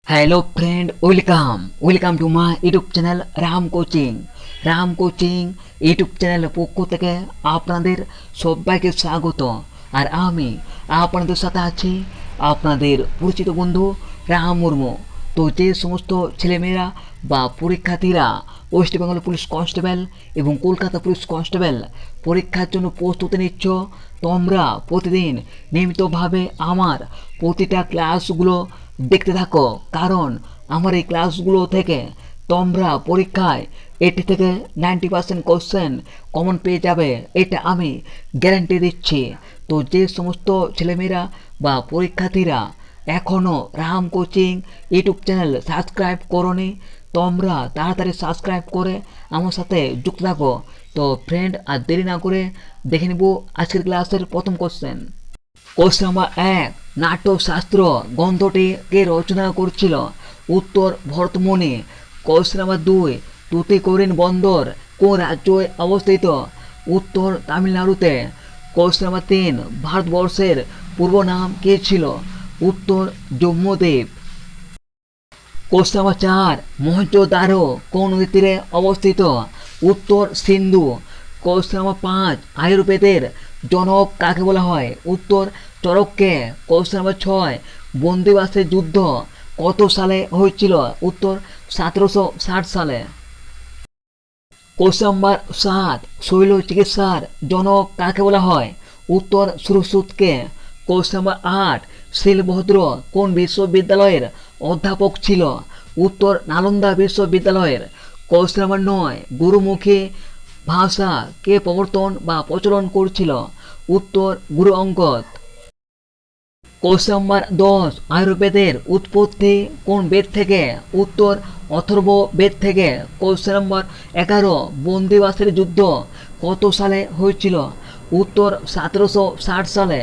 Hello friend, welcome to my YouTube channel Ram coaching YouTube চ্যানেলের পক্ষ থেকে আপনাদের সবাইকে স্বাগত। আর আমি আপনাদের সাথে আছি আপনাদের পরিচিত বন্ধু রাম মুর্মু। তো যে সমস্ত ছেলেমেয়েরা বা পরীক্ষার্থীরা ওয়েস্ট বেঙ্গল পুলিশ কনস্টেবল এবং কলকাতা পুলিশ কনস্টেবল পরীক্ষার জন্য প্রস্তুতি নিচ্ছ, তোমরা প্রতিদিন নিয়মিতভাবে আমার প্রতিটা ক্লাসগুলো দেখতে থাকো, কারণ আমার এই ক্লাসগুলো থেকে তোমরা পরীক্ষায় 80 থেকে 90% কোশ্চেন কমন পেয়ে যাবে, এটা আমি গ্যারান্টি দিচ্ছি। তো যে সমস্ত ছেলেমেয়েরা বা পরীক্ষার্থীরা এখনও Ram coaching YouTube channel subscribe করোনি, তোমরা তাড়াতাড়ি সাবস্ক্রাইব করে আমার সাথে যুক্ত থাকো। তো ফ্রেন্ড, আর দেরি না করে দেখে নেব আজকের ক্লাসের প্রথম কোশ্চেন। কোশ্চেন নাম্বার 1, নাট্যশাস্ত্র গ্রন্থটি কে রচনা করছিল? উত্তর ভরতমুনি। কোশ্চেন নাম্বার 2, তুতিকোরিন বন্দর কোন রাজ্যে অবস্থিত? উত্তর তামিলনাড়ুতে। কোশ্চেন নাম্বার 3, ভারতবর্ষের পূর্ব নাম কী ছিল? উত্তর জম্মুদ্বীপ। কোশ্চেন নাম্বার 4, মহেঞ্জোদারো কোন নদীর তীরে অবস্থিত? উত্তর সিন্ধু। কোশ্চেন নাম্বার 5, আয়ুর্বেদের জনক কাকে বলা হয়? উত্তর চরককে। কোশ্চেন নাম্বার 6, বন্দিবাসের যুদ্ধ কত সালে হয়েছিল? উত্তর 1760 সালে। কোশ্চেন নাম্বার 7, শৈল চিকিৎসার জনক কাকে বলা হয়? উত্তর সুশ্রুতকে। কোশ্চেন নাম্বার 8, শিলভদ্র কোন বিশ্ববিদ্যালয়ের অধ্যাপক ছিল? উত্তর নালন্দা বিশ্ববিদ্যালয়ের। কোশ্চেন নাম্বার 9, গুরুমুখী ভাষা কে প্রবর্তন বা প্রচলন করছিল? উত্তর গুরু অঙ্গদ। কোশ্চেন নাম্বার 10, আয়ুর্বেদের উৎপত্তি কোন বেদ থেকে? উত্তর অথর্ব বেদ থেকে। কোশ্চেন নাম্বার 11, বন্দিবাসের যুদ্ধ কত সালে হয়েছিল? উত্তর 1760 সালে।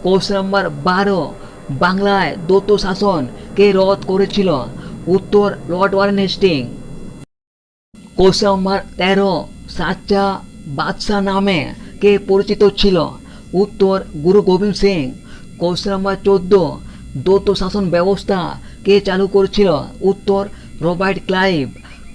কোশ্চেন নাম্বার 12, বাংলায় দ্বৈত শাসন কে রদ করেছিল? উত্তর Lord Warren Hastings. Question number 13, Sachcha Badshah নামে কে পরিচিত ছিল? উত্তর গুরু গোবিন্দ সিং। কোশ্চেন নাম্বার 14, দ্বৈত শাসন ব্যবস্থা কে চালু করেছিল? উত্তর রবার্ট ক্লাইভ।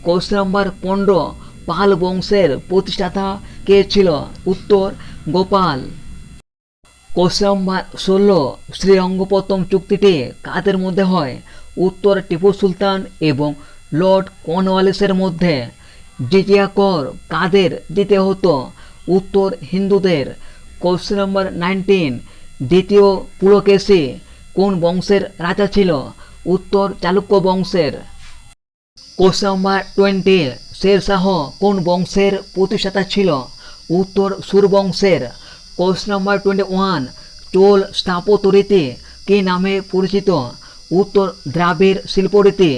কোশ্চেন নাম্বার 15, পাল বংশের প্রতিষ্ঠাতা কে ছিল? উত্তর গোপাল। কোশ্চেন নাম্বার 16, শ্রীরঙ্গপত্তম চুক্তিটি কাদের মধ্যে হয়? উত্তর টিপু সুলতান এবং লর্ড কর্নওয়ালিসের মধ্যে। জিজিয়া কর কাদের দিতে হতো? উত্তর হিন্দুদের। কোশ্চেন নাম্বার 19, দ্বিতীয় পুলকেশী কোন বংশের রাজা ছিল? উত্তর চালুক্য বংশের। কোশ্চেন নাম্বার 20, শেরশাহ কোন বংশের প্রতিষ্ঠাতা ছিল? উত্তর সুর বংশের। কোশ্চেন নাম্বার 21, চোল স্থাপত্যরীতি কী নামে পরিচিত? উত্তর দ্রাবিড় শিল্পরীতি।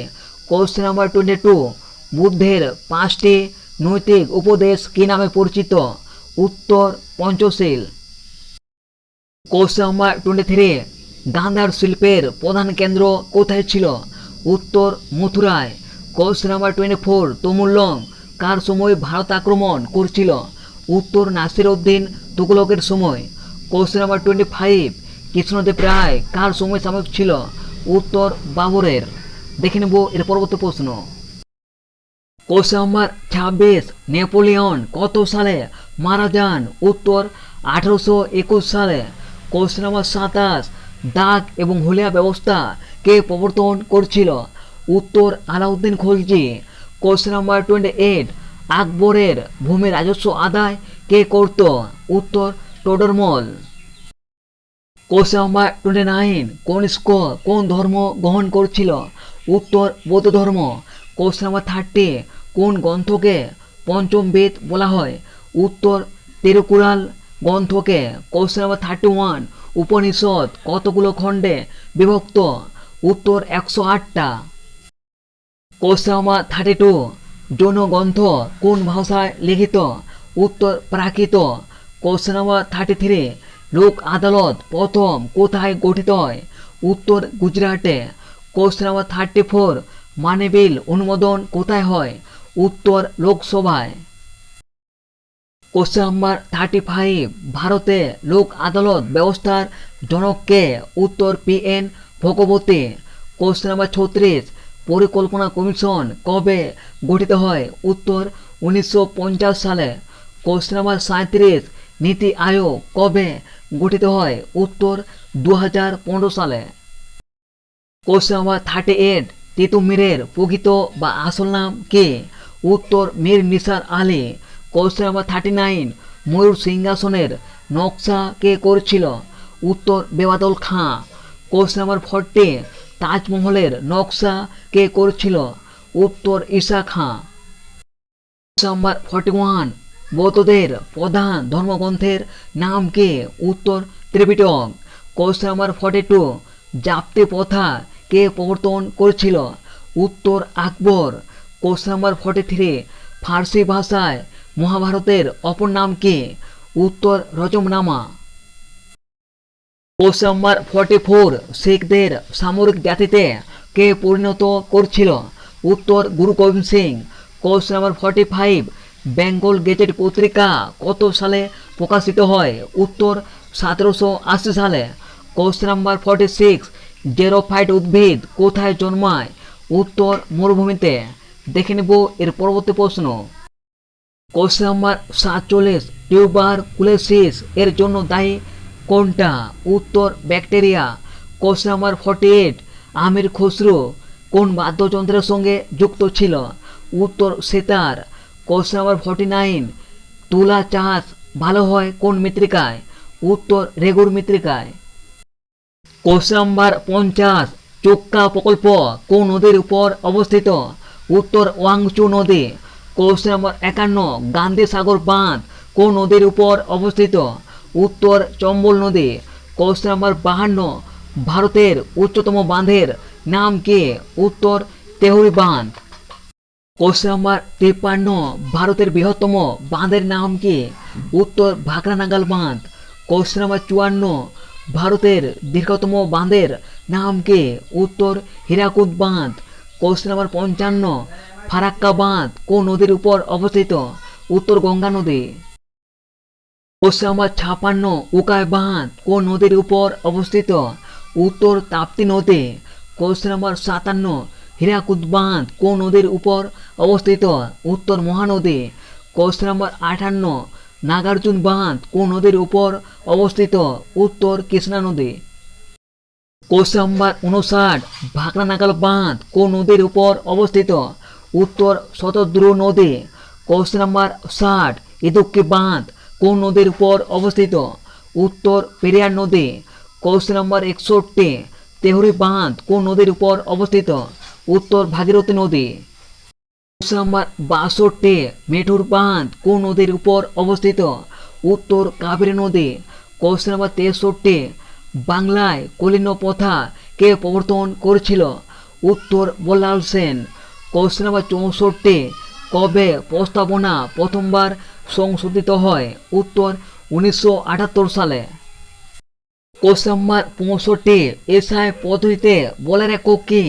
কোশ্চেন নাম্বার 22, বুদ্ধের 5টি নৈতিক উপদেশ কী নামে পরিচিত? উত্তর পঞ্চশীল। কোশ্চেন নাম্বার 23, গান্ধার শিল্পের প্রধান কেন্দ্র কোথায় ছিল? উত্তর মথুরায়। কোশ্চেন নাম্বার 24, তমুলং কার সময় ভারত আক্রমণ করছিল? উত্তর নাসির উদ্দিন তুগলকের সময়। কোশ্চেন নাম্বার 25, কৃষ্ণদেব রায় কার সময় সাময়িক ছিল? উত্তর বাবরের। দেখে নেব এর পরবর্তী প্রশ্ন। কোশ্চেন নাম্বার 26, নেপোলিয়ন কত সালে মারা যান? উত্তর 1821 সালে। কোশ্চেন নাম্বার 27, ডাক এবং হুলিয়া ব্যবস্থা কে প্রবর্তন করছিল? উত্তর আলাউদ্দিন খলজি। কোশ্চেন নাম্বার 28, আকবরের ভূমি রাজস্ব আদায় কে করত? উত্তর টোডরমল। কোশ্চেন নাম্বার 29, কনিষ্ক কোন ধর্ম গ্রহণ করছিল? উত্তর বৌদ্ধ ধর্ম। কোশ্চেন নাম্বার 30, কোন গ্রন্থকে পঞ্চম বেদ বলা হয়? উত্তর তিরুকুরাল গ্রন্থকে। কোশ্চেন নাম্বার 31, উপনিষদ কতগুলো খণ্ডে বিভক্ত? উত্তর 108টা। কোশ্চেন নাম্বার 32, জৈন গ্রন্থ কোন ভাষায় লিখিত? উত্তর প্রাকৃত। কোশ্চেন নাম্বার 33, লোক আদালত প্রথম কোথায় গঠিত হয়? উত্তর গুজরাটে। কোশ্চেন নাম্বার 34, মানি বিল অনুমোদন কোথায় হয়? উত্তর লোকসভায়। কোশ্চেন নাম্বার 35, ভারতে লোক আদালত ব্যবস্থার জনক কে? উত্তর PN ভগবতী। কোশ্চেন নাম্বার 36, পরিকল্পনা কমিশন কবে গঠিত হয়? উত্তর 1950 সালে। কোশ্চেন নাম্বার 37, নীতি আয়োগ কবে গঠিত হয়? উত্তর 2015 সালে। কোশ্চেন নাম্বার 38, তিতুর মীরের প্রকৃত বা আসল নাম কি? উত্তর মীর নিসার আলী। কোশ্চেন নাম্বার 39, ময়ূর সিংহাসনের নকশা কে করেছিল? উত্তর বেবাদল খাঁ। কোশ্চেন নাম্বার 40, তাজমহলের নকশা কে করেছিল? উত্তর ঈসা খাঁ। কোশ্চেন নাম্বার 41, বৌদ্ধদের প্রধান ধর্মগ্রন্থের নাম কি? উত্তর ত্রিপিটক। কোশ্চেন নাম্বার 42, জাপ্তি প্রথা কে প্রবর্তন করেছিল? উত্তর আকবর। কোশ্চেন নাম্বার 43, ফার্সি ভাষায় মহাভারতের অপর নাম কি? উত্তর রজমনামা। কোশ্চেন নাম্বার 44, শিখদের সামরিক জাতিতে কে পরিণত করেছিল? উত্তর Guru Gobind Singh. Question number 45, Bengal Gazette পত্রিকা কত সালে প্রকাশিত হয়? উত্তর 1780 সালে। কোশ্চেন নাম্বার 46, জেরোফাইট উদ্ভিদ কোথায় জন্মায়? উত্তর মরুভূমিতে। দেখে নেব এর পরবর্তী প্রশ্ন। কোশ্চেন নাম্বার 47, টিউবারকুলোসিস এর জন্য দায়ী কোনটা? উত্তর ব্যাকটেরিয়া। কোশ্চেন নাম্বার 48, আমির খসরু কোন বাদ্যযন্ত্রের সঙ্গে যুক্ত ছিল? উত্তর সেতার। কোশ্চেন নাম্বার 49, তুলা চাষ ভালো হয় কোন মৃত্তিকায়? উত্তর রেগুর মৃত্তিকায়। কোশ্চেন নাম্বার 50, চোক্কা প্রকল্প কোন নদীর উপর অবস্থিত? উত্তর ওয়াংচু নদী। কোশ্চেন নাম্বার 51, গান্ধী সাগর বাঁধ কোন নদীর উপর অবস্থিত? উত্তর চম্বল নদী। কোশ্চেন নাম্বার 52, ভারতের উচ্চতম বাঁধের নাম কি? উত্তর তেহরি বাঁধ। কোশ্চেন নাম্বার 53, ভারতের বৃহত্তম বাঁধের নাম কি? উত্তর ভাকরানাগাল বাঁধ। কোশ্চেন নাম্বার 54, ভারতের দীর্ঘতম বাঁধের নাম কি? উত্তর হীরাকুদ বাঁধ। কোশ্চেন নাম্বার 55, ফারাক্কা বাঁধ কোন নদীর উপর অবস্থিত? উত্তর গঙ্গা নদী। কোশ্চেন নাম্বার 56, উকাই বাঁধ কোন নদীর উপর অবস্থিত? উত্তর তাপ্তি নদী। কোশ্চেন নাম্বার 57, হীরাকুদ বাঁধ কোন নদীর উপর অবস্থিত? উত্তর মহানদী। কোশ্চেন নাম্বার 58, নাগার্জুন বাঁধ কোন নদীর উপর অবস্থিত? উত্তর কৃষ্ণা নদী। কোশ্চেন নাম্বার 59, ভাকরানাগাল বাঁধ কোন নদীর উপর অবস্থিত? উত্তর শতদ্রু নদী। কোশ্চেন নাম্বার 60, ইদুক্কি বাঁধ কোন নদীর উপর অবস্থিত? উত্তর পেরিয়ার নদী। কোশ্চেন নাম্বার 61, তেহরি বাঁধ কোন নদীর উপর অবস্থিত? উত্তর ভাগীরথী নদী। কোশ্চেন নাম্বার 62, মেঠুর বাঁধ কোন নদীর উপর অবস্থিত? উত্তর কাবেরী নদী। কোশ্চেন নাম্বার 63, বাংলায় কলিন্য প্রথা কে প্রবর্তন করেছিল? উত্তর বল্লাল সেন। কোশ্চেন নাম্বার 64, কবে প্রস্তাবনা প্রথমবার সংশোধিত হয়? উত্তর 1978 সালে। কোশ্চেন নাম্বার 65, এসআই পদ্ধতিতে বলের একক কি?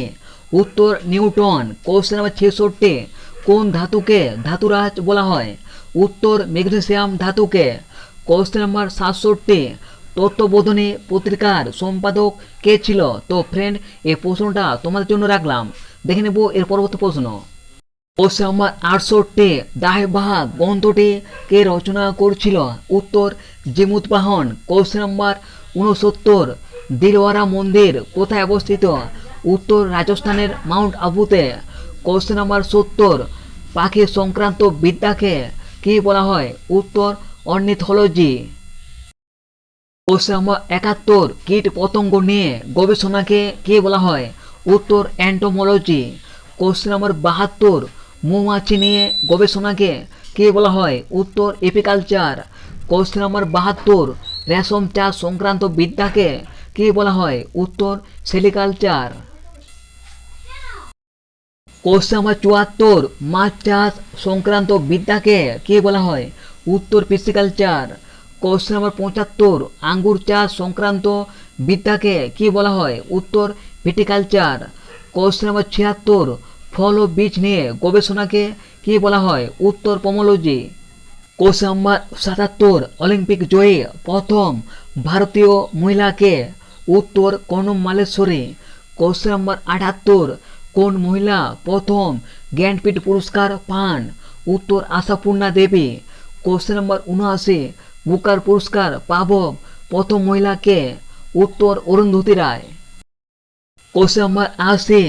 উত্তর নিউটন। কোশ্চেন নাম্বার 66, কোন ধাতুকে ধাতুরাজ বলা হয়? উত্তর ম্যাগনেসিয়াম ধাতুকে। কোশ্চেন নাম্বার 67, তত্ত্ববোধিনী পত্রিকার সম্পাদক কে ছিল? তো ফ্রেন্ড, এই প্রশ্নটা তোমাদের জন্য রাখলাম। দেখে নেব এর পরবর্তী প্রশ্ন। কোশ্চেন নাম্বার 68, দাহবাগ গ্রন্থটি কে রচনা করেছিল? উত্তর জিমুতবাহন। কোশ্চেন নাম্বার 69, দিলওয়ারা মন্দির কোথায় অবস্থিত? উত্তর রাজস্থানের মাউন্ট আবুতে। কোশ্চেন নাম্বার 70, পাখি সংক্রান্ত বিদ্যাকে কি বলা হয়? উত্তর অর্নিথোলজি। কোশ্চেন নাম্বার 71, কীট পতঙ্গ নিয়ে গবেষণাকে কি বলা হয়? উত্তর অ্যান্টোমোলজি। কোশ্চেন নাম্বার 72, মৌমাছি নিয়ে গবেষণাকে কি বলা হয়? উত্তর এপিকালচার। কোশ্চেন নাম্বার 72, রেশম চাষ সংক্রান্ত বিদ্যাকে কি বলা হয়? উত্তর সেরিকালচার। কোশ্চেন নাম্বার 74, মাছ চাষ সংক্রান্ত বিদ্যাকে কি বলা হয়? উত্তর পিসিকালচার। কোশ্চেন নাম্বার 75, আঙ্গুর চাষ সংক্রান্ত বিদ্যাকে কি বলা হয়? উত্তর ভিটিকালচার। কোশ্চেন নাম্বার 76, ফল ও বীজ নিয়ে গবেষণাকে কি বলা হয়? উত্তর পমোলজি। কোশ্চেন নাম্বার 77, অলিম্পিক জয়ী প্রথম ভারতীয় মহিলাকে? উত্তর কনম মালেশ্বরী। কোশ্চেন নাম্বার 78, কোন মহিলা প্রথম জ্ঞানপীঠ পুরস্কার পান? উত্তর আশাপূর্ণা দেবী। কোশ্চেন নাম্বার 79, বুকার পুরস্কার পাবক প্রথম মহিলা কে? উত্তর অরুন্ধতী রায়। কোশ্চেন নাম্বার 80,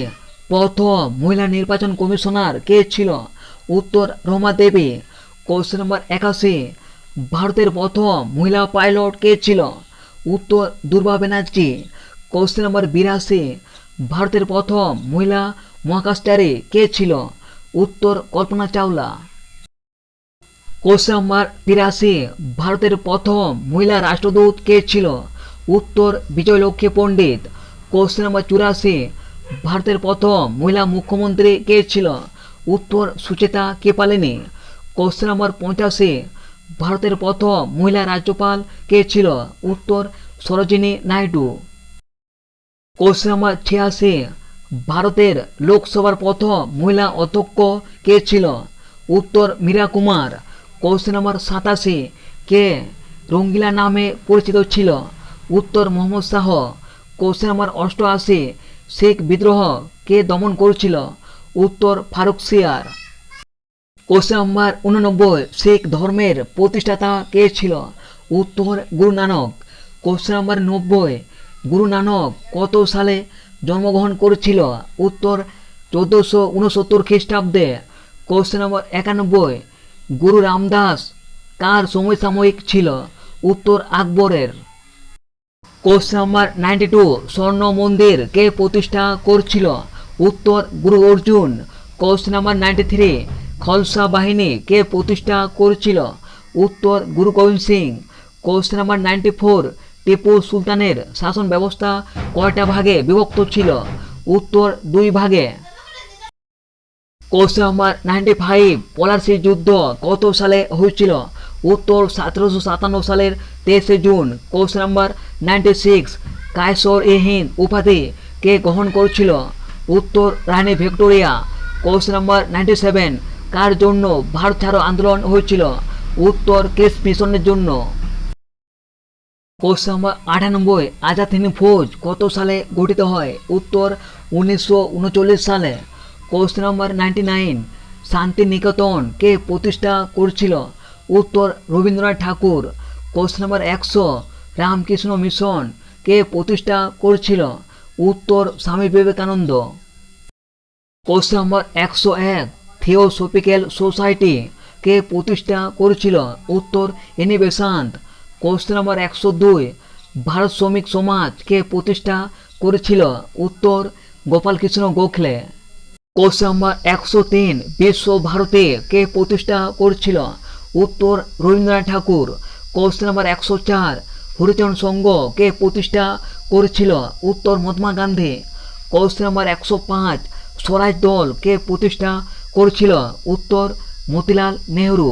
প্রথম মহিলা নির্বাচন কমিশনার কে ছিল? উত্তর রমা দেবী। কোশ্চেন নাম্বার 81, ভারতের প্রথম মহিলা পাইলট কে ছিল? উত্তর দুর্বা ব্যানার্জি। কোশ্চেন নাম্বার 82, ভারতের প্রথম মহিলা মহাকাশচারী কে ছিল? উত্তর কল্পনা চাওলা। কোশ্চেন নাম্বার 83, ভারতের প্রথম মহিলা রাষ্ট্রদূত কে ছিল? উত্তর বিজয়লক্ষ্মী পণ্ডিত। কোশ্চেন নাম্বার 84, ভারতের প্রথম মহিলা মুখ্যমন্ত্রী কে ছিল? উত্তর সুচেতা কৃপালিনী। কোশ্চেন নাম্বার 85, ভারতের প্রথম মহিলা রাজ্যপাল কে ছিল? উত্তর সরোজিনী নাইডু। কোশ্চেন নাম্বার 86, ভারতের লোকসভার প্রথম মহিলা অধ্যক্ষ কে ছিল? উত্তর মীরা কুমার। কোশ্চেন নাম্বার 87, কে রঙ্গিলা নামে পরিচিত ছিল? উত্তর মোহাম্মদ শাহ। কোশ্চেন নাম্বার 88, শেখ বিদ্রোহ কে দমন করেছিল? উত্তর ফারুক সিয়ার। কোশ্চেন নাম্বার 89, শিখ ধর্মের প্রতিষ্ঠাতা কে ছিল? উত্তর গুরু নানক। কোশ্চেন নাম্বার 90, গুরু নানক কত সালে জন্মগ্রহণ করেছিল? উত্তর 1469 খ্রিস্টাব্দে। কোশ্চেন নাম্বার 91, গুরু রামদাস কার সমসাময়িক ছিল? উত্তর আকবরের। কোশ্চেন নাম্বার 92, স্বর্ণ মন্দির কে প্রতিষ্ঠা করেছিল? উত্তর গুরু অর্জুন। কোশ্চেন নাম্বার 93, খালসা বাহিনী কে প্রতিষ্ঠা করেছিল? উত্তর গুরু গোবিন্দ সিং। কোশ্চেন নাম্বার 94, টিপু সুলতানের শাসন ব্যবস্থা কয়টা ভাগে বিভক্ত ছিল? উত্তর 2 ভাগে। কোশ্চেন নাম্বার 95, পলাশী যুদ্ধ কত সালে হয়েছিল? উত্তর 1757 সালের 23 জুন। কোশ্চেন নাম্বার 96, কায়সর ই হিন্দ উপাধি কে গ্রহণ করেছিল? উত্তর রানী ভিক্টোরিয়া। কোশ্চেন নাম্বার 97, কার জন্য ভারত ছাড়ো আন্দোলন হয়েছিল? উত্তর ক্রিস মিশনের জন্য। কোশ্চেন নাম্বার 98, আজাদ হিন্দ ফৌজ কত সালে গঠিত হয়? উত্তর 1939 সালে। কোশ্চেন নাম্বার 99, শান্তিনিকেতন কে প্রতিষ্ঠা করেছিল? উত্তর Rabindranath Tagore. Question number 100, Ramakrishna mission কে প্রতিষ্ঠা করেছিল? উত্তর Swami Vivekananda. Question number 101, theosophical society কে প্রতিষ্ঠা করেছিল? উত্তর Annie Besant. Question number 102, Bharat Shramik Samaj কে প্রতিষ্ঠা করেছিল? উত্তর গোপালকৃষ্ণ গোখলে। কোশ্চেন নাম্বার 103, বিশ্বভারতী কে প্রতিষ্ঠা করেছিল? উত্তর রবীন্দ্রনাথ ঠাকুর। কোশ্চেন নাম্বার 104, হরিজন সংঘ কে প্রতিষ্ঠা করেছিল? উত্তর মহাত্মা গান্ধী। কোশ্চেন নাম্বার 105, স্বরাজ দল কে প্রতিষ্ঠা করেছিল? উত্তর মতিলাল নেহরু।